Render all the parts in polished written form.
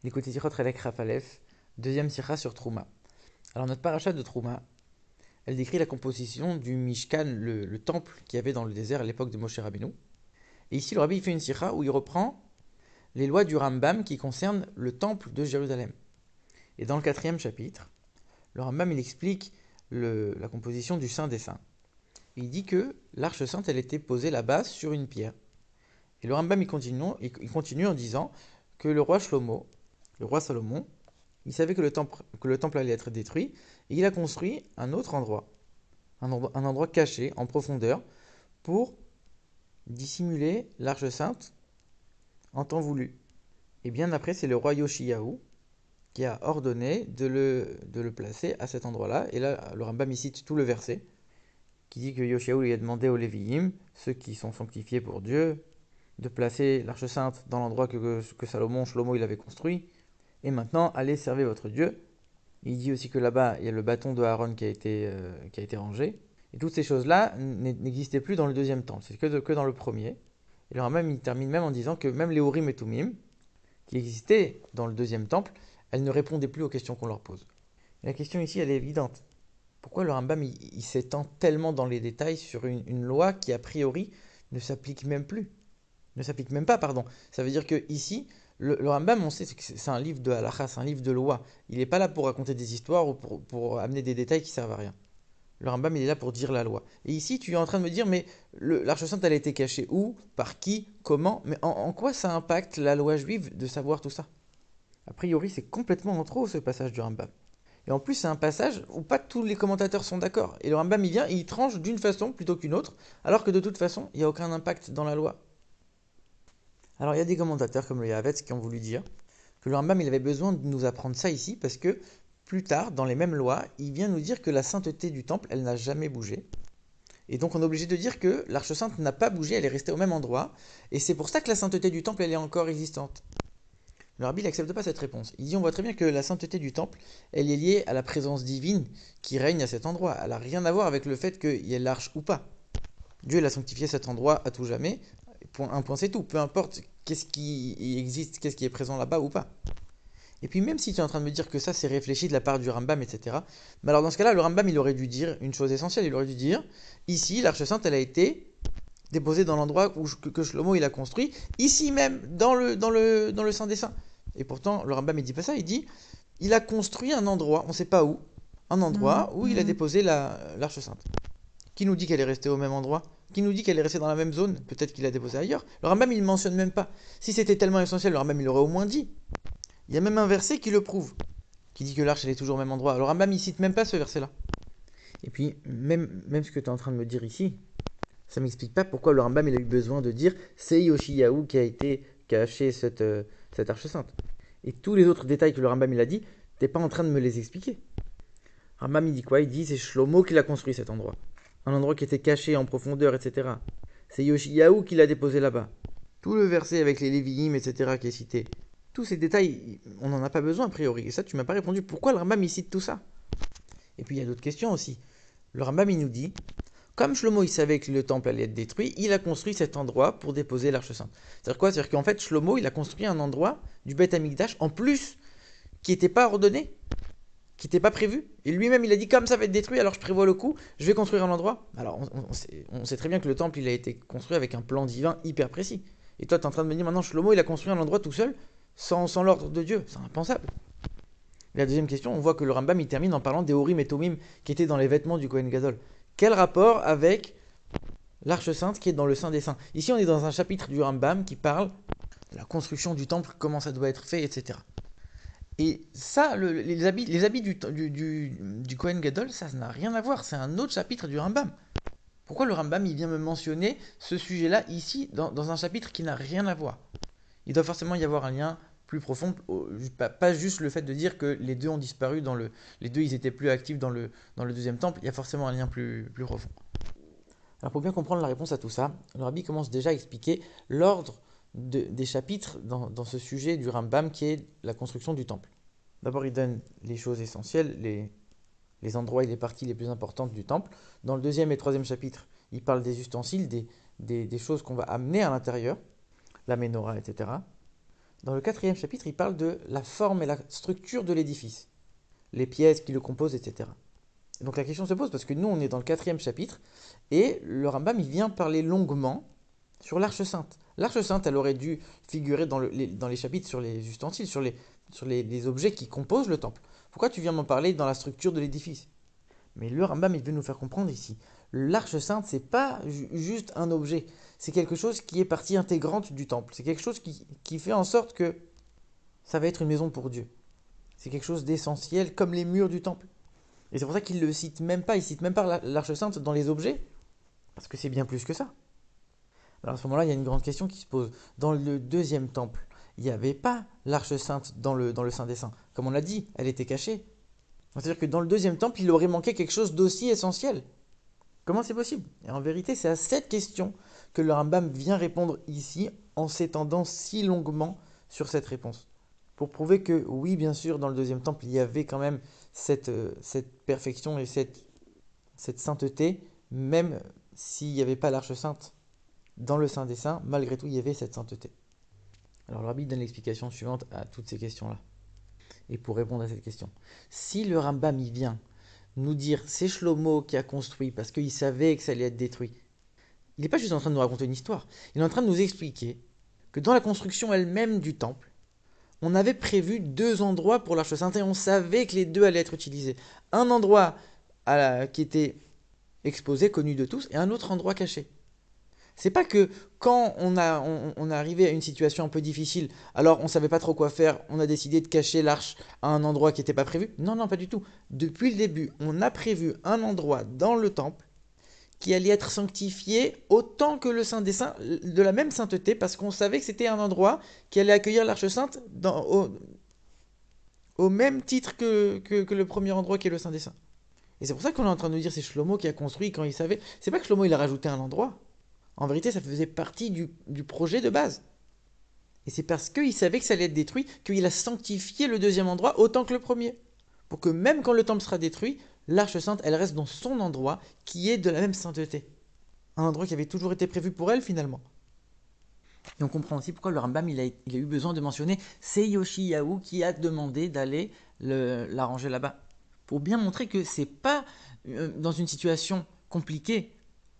L'écoutez Sirot Relek Rafalef, deuxième sira sur Trouma. Alors notre paracha de Trouma, elle décrit la composition du Mishkan, le temple qu'il y avait dans le désert à l'époque de Moshe Rabbeinu. Et ici, le rabbi fait une sira où il reprend les lois du Rambam qui concernent le temple de Jérusalem. Et dans le quatrième chapitre, le Rambam il explique la composition du Saint des Saints. Il dit que l'arche sainte, elle était posée là-bas sur une pierre. Et le Rambam il continue en disant que le roi Shlomo, le roi Salomon, il savait que le temple allait être détruit, et il a construit un autre endroit, un endroit caché, en profondeur, pour dissimuler l'arche sainte en temps voulu. Et bien après, c'est le roi Yoshiyahu qui a ordonné de le placer à cet endroit-là. Et là, le Rambam il cite tout le verset, qui dit que Yoshiyahu lui a demandé aux Lévi'im, ceux qui sont sanctifiés pour Dieu, de placer l'arche sainte dans l'endroit que Salomon, Shlomo, il avait construit. Et maintenant, allez servir votre Dieu. Il dit aussi que là-bas, il y a le bâton de Aaron qui a été rangé. Et toutes ces choses-là n'existaient plus dans le deuxième temple, c'est que dans le premier. Et le Rambam, il termine même en disant que même les Urim et Tumim, qui existaient dans le deuxième temple, elles ne répondaient plus aux questions qu'on leur pose. Et la question ici, elle est évidente. Pourquoi le Rambam, il s'étend tellement dans les détails sur une loi qui, a priori, ne s'applique même plus? Ne s'applique même pas, pardon. Ça veut dire que ici, le Rambam, on sait que c'est un livre de halakha, c'est un livre de loi. Il n'est pas là pour raconter des histoires ou pour amener des détails qui servent à rien. Le Rambam, il est là pour dire la loi. Et ici, tu es en train de me dire, mais l'Arche Sainte, elle a été cachée où? Par qui? Comment? Mais en quoi ça impacte la loi juive de savoir tout ça? A priori, c'est complètement en trop, ce passage du Rambam. Et en plus, c'est un passage où pas tous les commentateurs sont d'accord. Et le Rambam, il vient et il tranche d'une façon plutôt qu'une autre, alors que de toute façon, il n'y a aucun impact dans la loi. Alors il y a des commentateurs comme le Yavetz qui ont voulu dire que le Rambam il avait besoin de nous apprendre ça ici parce que plus tard, dans les mêmes lois, il vient nous dire que la sainteté du temple, elle n'a jamais bougé. Et donc on est obligé de dire que l'arche sainte n'a pas bougé, elle est restée au même endroit. Et c'est pour ça que la sainteté du temple, elle est encore existante. Le rabbi n'accepte pas cette réponse. Il dit on voit très bien que la sainteté du temple, elle est liée à la présence divine qui règne à cet endroit. Elle n'a rien à voir avec le fait qu'il y ait l'arche ou pas. Dieu il a sanctifié cet endroit à tout jamais. Un point c'est tout. Peu importe qu'est-ce qui existe, qu'est-ce qui est présent là-bas ou pas. Et puis même si tu es en train de me dire que ça c'est réfléchi de la part du Rambam, etc. Mais alors dans ce cas-là, le Rambam il aurait dû dire une chose essentielle. Il aurait dû dire, ici l'arche sainte elle a été déposée dans l'endroit que Shlomo il a construit, ici même, dans le Saint des Saints. Et pourtant, le Rambam il dit pas ça, il dit, il a construit un endroit, on ne sait pas où, un endroit où il a déposé l'arche sainte. Qui nous dit qu'elle est restée au même endroit? Qui nous dit qu'elle est restée dans la même zone? Peut-être qu'il l'a déposée ailleurs. Le Rambam, il ne mentionne même pas. Si c'était tellement essentiel, le Rambam, il aurait au moins dit. Il y a même un verset qui le prouve, qui dit que l'arche, elle est toujours au même endroit. Le Rambam, il cite même pas ce verset-là. Et puis, même ce que tu es en train de me dire ici, ça m'explique pas pourquoi le Rambam, il a eu besoin de dire c'est Yoshiyahu qui a été caché cette arche sainte. Et tous les autres détails que le Rambam, il a dit, t'es pas en train de me les expliquer. Rambam, il dit quoi? Il dit c'est Shlomo qui l'a construit cet endroit. Un endroit qui était caché en profondeur, etc. C'est Yoshiyahu qui l'a déposé là-bas. Tout le verset avec les Lévi'im, etc. qui est cité. Tous ces détails, on n'en a pas besoin a priori. Et ça, tu m'as pas répondu. Pourquoi le Rambam il cite tout ça? Et puis il y a d'autres questions aussi. Le Rambam il nous dit, comme Shlomo il savait que le temple allait être détruit, il a construit cet endroit pour déposer l'arche sainte. C'est-à-dire quoi? C'est-à-dire qu'en fait Shlomo il a construit un endroit du Beth Amikdash en plus qui n'était pas ordonné, qui n'était pas prévu. Et lui-même, il a dit comme ça va être détruit, alors je prévois le coup, je vais construire un endroit. Alors, on sait très bien que le temple, il a été construit avec un plan divin hyper précis. Et toi, tu es en train de me dire maintenant, Shlomo, il a construit un endroit tout seul, sans l'ordre de Dieu. C'est impensable. Et la deuxième question, on voit que le Rambam, il termine en parlant des Urim et Tumim qui étaient dans les vêtements du Kohen Gadol. Quel rapport avec l'Arche Sainte qui est dans le Saint des Saints? Ici, on est dans un chapitre du Rambam qui parle de la construction du temple, comment ça doit être fait, etc. Et ça, les habits du Kohen Gadol, ça n'a rien à voir. C'est un autre chapitre du Rambam. Pourquoi le Rambam il vient me mentionner ce sujet-là ici, dans un chapitre qui n'a rien à voir? Il doit forcément y avoir un lien plus profond, pas juste le fait de dire que les deux ont disparu les deux ils étaient plus actifs dans le deuxième temple. Il y a forcément un lien plus profond. Alors pour bien comprendre la réponse à tout ça, le Rabbi commence déjà à expliquer l'ordre des chapitres dans ce sujet du Rambam qui est la construction du temple. D'abord, il donne les choses essentielles, les endroits et les parties les plus importantes du temple. Dans le deuxième et troisième chapitre, il parle des ustensiles, des choses qu'on va amener à l'intérieur, la menorah, etc. Dans le quatrième chapitre, il parle de la forme et la structure de l'édifice, les pièces qui le composent, etc. Et donc la question se pose parce que nous, on est dans le quatrième chapitre et le Rambam, il vient parler longuement sur l'Arche Sainte. L'Arche Sainte, elle aurait dû figurer dans les chapitres sur les ustensiles, les objets qui composent le temple. Pourquoi tu viens m'en parler dans la structure de l'édifice? Mais le Rambam, il veut nous faire comprendre ici. L'Arche Sainte, c'est pas juste un objet. C'est quelque chose qui est partie intégrante du temple. C'est quelque chose qui fait en sorte que ça va être une maison pour Dieu. C'est quelque chose d'essentiel, comme les murs du temple. Et c'est pour ça qu'il ne le cite même pas. Il cite même pas l'Arche Sainte dans les objets. Parce que c'est bien plus que ça. Alors à ce moment-là, il y a une grande question qui se pose. Dans le deuxième temple, il n'y avait pas l'Arche Sainte dans le Saint des Saints. Comme on l'a dit, elle était cachée. C'est-à-dire que dans le deuxième temple, il aurait manqué quelque chose d'aussi essentiel. Comment c'est possible? Et en vérité, c'est à cette question que le Rambam vient répondre ici en s'étendant si longuement sur cette réponse. Pour prouver que oui, bien sûr, dans le deuxième temple, il y avait quand même cette perfection et cette sainteté, même s'il n'y avait pas l'Arche Sainte dans le Saint des Saints, malgré tout, il y avait cette sainteté. Alors le Rabbi donne l'explication suivante à toutes ces questions-là. Et pour répondre à cette question, si le Rambam y vient nous dire c'est Shlomo qui a construit parce qu'il savait que ça allait être détruit, il n'est pas juste en train de nous raconter une histoire, il est en train de nous expliquer que dans la construction elle-même du temple, on avait prévu deux endroits pour l'Arche Sainte et on savait que les deux allaient être utilisés. Un endroit qui était exposé, connu de tous, et un autre endroit caché. C'est pas que quand on est arrivé à une situation un peu difficile, alors on savait pas trop quoi faire, on a décidé de cacher l'arche à un endroit qui n'était pas prévu. Non, non, pas du tout. Depuis le début, on a prévu un endroit dans le temple qui allait être sanctifié autant que le Saint des Saints, de la même sainteté, parce qu'on savait que c'était un endroit qui allait accueillir l'Arche Sainte au même titre que le premier endroit qui est le Saint des Saints. Et c'est pour ça qu'on est en train de nous dire c'est Shlomo qui a construit quand il savait. C'est pas que Shlomo il a rajouté un endroit. En vérité, ça faisait partie du projet de base. Et c'est parce qu'il savait que ça allait être détruit qu'il a sanctifié le deuxième endroit autant que le premier. Pour que même quand le temple sera détruit, l'Arche Sainte, elle reste dans son endroit qui est de la même sainteté. Un endroit qui avait toujours été prévu pour elle finalement. Et on comprend aussi pourquoi le Rambam il a eu besoin de mentionner c'est Yoshiyahu qui a demandé d'aller l'arranger là-bas. Pour bien montrer que c'est pas dans une situation compliquée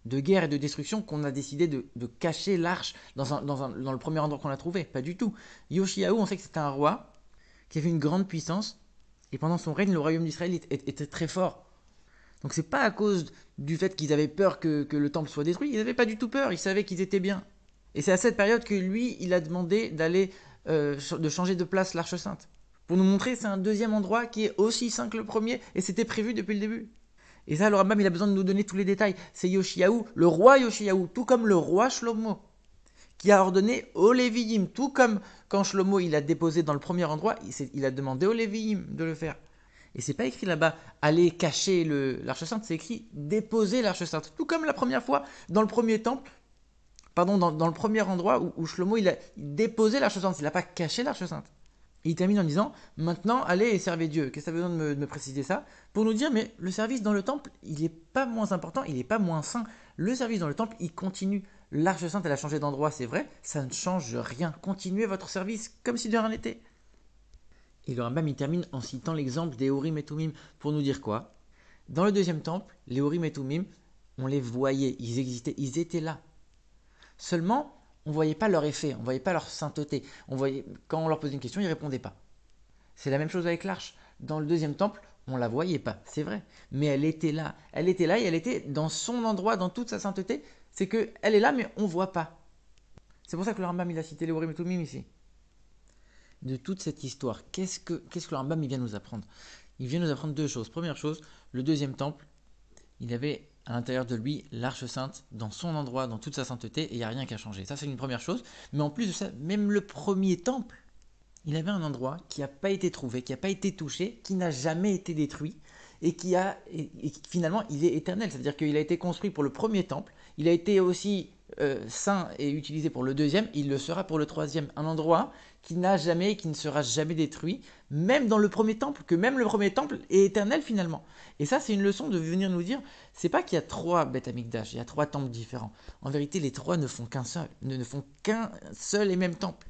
de guerre et de destruction qu'on a décidé de cacher l'arche dans le premier endroit qu'on a trouvé. Pas du tout. Yoshiyahu, on sait que c'était un roi qui avait une grande puissance et pendant son règne, le royaume d'Israël était très fort. Donc c'est pas à cause du fait qu'ils avaient peur que le temple soit détruit, ils n'avaient pas du tout peur, ils savaient qu'ils étaient bien. Et c'est à cette période que lui, il a demandé de changer de place l'Arche Sainte. Pour nous montrer, c'est un deuxième endroit qui est aussi saint que le premier, et c'était prévu depuis le début. Et ça, le Rambam, il a besoin de nous donner tous les détails. C'est Yoshiyahu, le roi Yoshiyahu, tout comme le roi Shlomo, qui a ordonné aux Lévi'im, tout comme quand Shlomo il a déposé dans le premier endroit, il a demandé aux Lévi'im de le faire. Et c'est pas écrit là-bas, allez cacher l'Arche Sainte, c'est écrit déposer l'Arche Sainte. Tout comme la première fois, dans le premier temple, pardon, dans le premier endroit où Shlomo il a déposé l'Arche Sainte, il n'a pas caché l'Arche Sainte. Et il termine en disant, maintenant allez et servez Dieu. Qu'est-ce que ça a besoin de me préciser ça? Pour nous dire, mais le service dans le temple, il n'est pas moins important, il n'est pas moins saint. Le service dans le temple, il continue. L'Arche Sainte, elle a changé d'endroit, c'est vrai, ça ne change rien. Continuez votre service comme si de rien n'était. Et le Rambam, il termine en citant l'exemple des Urim et Tumim pour nous dire quoi? Dans le deuxième temple, les Urim et Tumim, on les voyait, ils existaient, ils étaient là. Seulement, on ne voyait pas leur effet, on ne voyait pas leur sainteté. Quand on leur posait une question, ils ne répondaient pas. C'est la même chose avec l'arche. Dans le deuxième temple, on ne la voyait pas, c'est vrai. Mais elle était là. Elle était là et elle était dans son endroit, dans toute sa sainteté. C'est qu'elle est là, mais on ne voit pas. C'est pour ça que le Rambam il a cité les Urim et Tumim ici. De toute cette histoire, qu'est-ce que le Rambam il vient nous apprendre? Il vient nous apprendre deux choses. Première chose, le deuxième temple, il avait à l'intérieur de lui l'Arche Sainte dans son endroit, dans toute sa sainteté, et il n'y a rien qu'à changer. Ça, c'est une première chose. Mais en plus de ça, même le premier temple, il avait un endroit qui n'a pas été trouvé, qui n'a pas été touché, qui n'a jamais été détruit, et qui finalement, il est éternel. C'est-à-dire qu'il a été construit pour le premier temple, il a été aussi saint et utilisé pour le deuxième, il le sera pour le troisième. Un endroit qui n'a jamais et qui ne sera jamais détruit, même dans le premier temple, que même le premier temple est éternel finalement. Et ça, c'est une leçon de venir nous dire, c'est pas qu'il y a trois Beth Amikdash, il y a trois temples différents. En vérité, les trois ne font qu'un seul, ne font qu'un seul et même temple.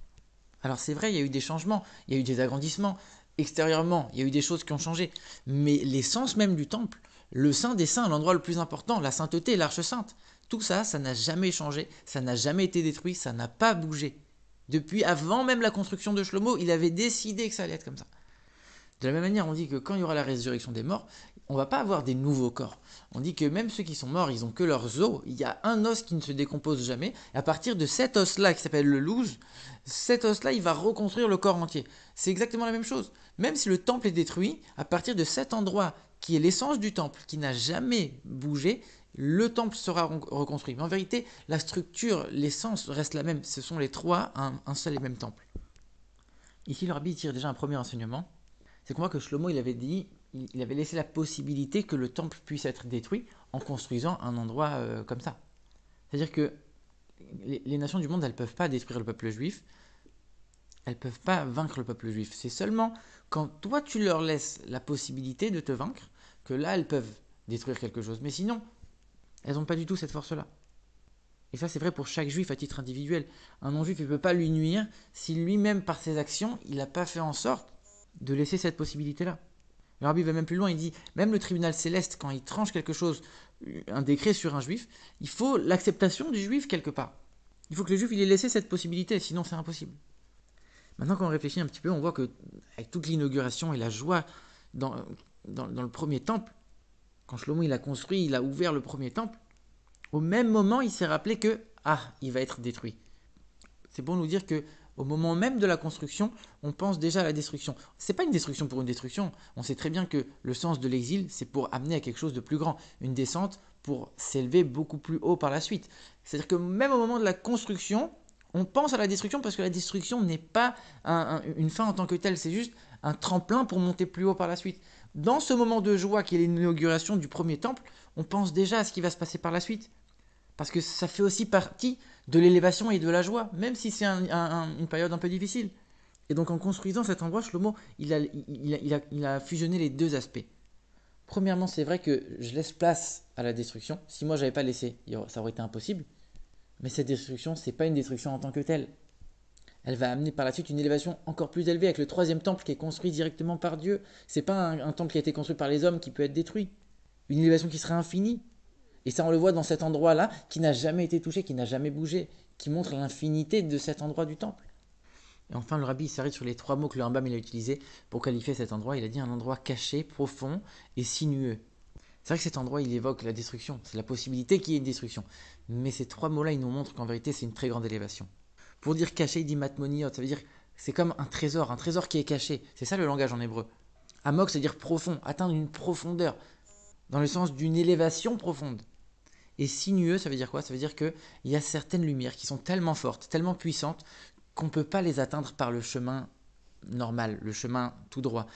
Alors c'est vrai, il y a eu des changements, il y a eu des agrandissements. Extérieurement, il y a eu des choses qui ont changé. Mais l'essence même du temple, le saint des saints, l'endroit le plus important, la sainteté, l'arche sainte, tout ça, ça n'a jamais changé, ça n'a jamais été détruit, ça n'a pas bougé. Depuis avant même la construction de Shlomo, il avait décidé que ça allait être comme ça. De la même manière, on dit que quand il y aura la résurrection des morts, on ne va pas avoir des nouveaux corps. On dit que même ceux qui sont morts, ils ont que leurs os. Il y a un os qui ne se décompose jamais. Et à partir de cet os-là, qui s'appelle le louz, cet os-là, il va reconstruire le corps entier. C'est exactement la même chose. Même si le temple est détruit, à partir de cet endroit qui est l'essence du temple, qui n'a jamais bougé, le temple sera reconstruit. Mais en vérité, la structure, l'essence reste la même. Ce sont les trois, un seul et même temple. Ici, le rabbi tire déjà un premier enseignement. C'est qu'on voit que Shlomo, il avait laissé la possibilité que le temple puisse être détruit en construisant un endroit comme ça. C'est-à-dire que les nations du monde, elles ne peuvent pas détruire le peuple juif, elles ne peuvent pas vaincre le peuple juif. C'est seulement quand toi, tu leur laisses la possibilité de te vaincre, que là, elles peuvent détruire quelque chose. Mais sinon, elles n'ont pas du tout cette force-là. Et ça, c'est vrai pour chaque juif à titre individuel. Un non-juif, il ne peut pas lui nuire si lui-même, par ses actions, il n'a pas fait en sorte de laisser cette possibilité-là. Le rabbi va même plus loin, il dit, même le tribunal céleste, quand il tranche quelque chose, un décret sur un juif, il faut l'acceptation du juif quelque part. Il faut que le juif il ait laissé cette possibilité, sinon c'est impossible. Maintenant, quand on réfléchit un petit peu, on voit que avec toute l'inauguration et la joie dans le premier temple, quand Shlomo il a construit, il a ouvert le premier temple, au même moment, il s'est rappelé que, il va être détruit. C'est pour nous dire que au moment même de la construction, on pense déjà à la destruction. C'est pas une destruction pour une destruction. On sait très bien que le sens de l'exil, c'est pour amener à quelque chose de plus grand, une descente pour s'élever beaucoup plus haut par la suite. C'est-à-dire que même au moment de la construction, on pense à la destruction parce que la destruction n'est pas une fin en tant que telle, c'est juste un tremplin pour monter plus haut par la suite. Dans ce moment de joie qui est l'inauguration du premier temple, on pense déjà à ce qui va se passer par la suite. Parce que ça fait aussi partie de l'élévation et de la joie, même si c'est une période un peu difficile. Et donc en construisant cet endroit, Shlomo, il a fusionné les deux aspects. Premièrement, c'est vrai que je laisse place à la destruction. Si moi, je n'avais pas laissé, ça aurait été impossible. Mais cette destruction, ce n'est pas une destruction en tant que telle. Elle va amener par la suite une élévation encore plus élevée avec le troisième temple qui est construit directement par Dieu. Ce n'est pas un temple qui a été construit par les hommes qui peut être détruit. Une élévation qui sera infinie. Et ça, on le voit dans cet endroit-là, qui n'a jamais été touché, qui n'a jamais bougé, qui montre l'infinité de cet endroit du temple. Et enfin, le rabbi s'arrête sur les trois mots que le Rambam il a utilisés pour qualifier cet endroit. Il a dit un endroit caché, profond et sinueux. C'est vrai que cet endroit, il évoque la destruction. C'est la possibilité qu'il y ait une destruction. Mais ces trois mots-là, ils nous montrent qu'en vérité, c'est une très grande élévation. Pour dire caché, il dit matmoniot. Ça veut dire c'est comme un trésor qui est caché. C'est ça le langage en hébreu. Amok, c'est-à-dire profond, atteindre une profondeur, dans le sens d'une élévation profonde. Et sinueux, ça veut dire quoi? Ça veut dire qu'il y a certaines lumières qui sont tellement fortes, tellement puissantes, qu'on ne peut pas les atteindre par le chemin normal, le chemin tout droit.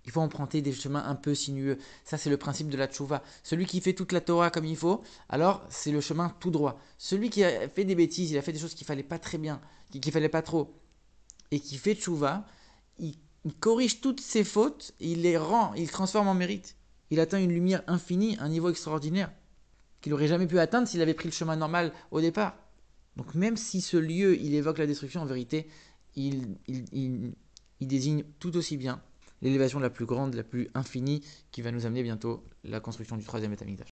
Il faut emprunter des chemins un peu sinueux. Ça, c'est le principe de la tchouva. Celui qui fait toute la Torah comme il faut, alors c'est le chemin tout droit. Celui qui a fait des bêtises, il a fait des choses qu'il ne fallait pas très bien, qu'il ne fallait pas trop, et qui fait tchouva, il corrige toutes ses fautes, il les rend, il transforme en mérite. Il atteint une lumière infinie, un niveau extraordinaire qu'il n'aurait jamais pu atteindre s'il avait pris le chemin normal au départ. Donc même si ce lieu, il évoque la destruction, en vérité, il désigne tout aussi bien l'élévation la plus grande, la plus infinie, qui va nous amener bientôt la construction du troisième Beth Amikdash.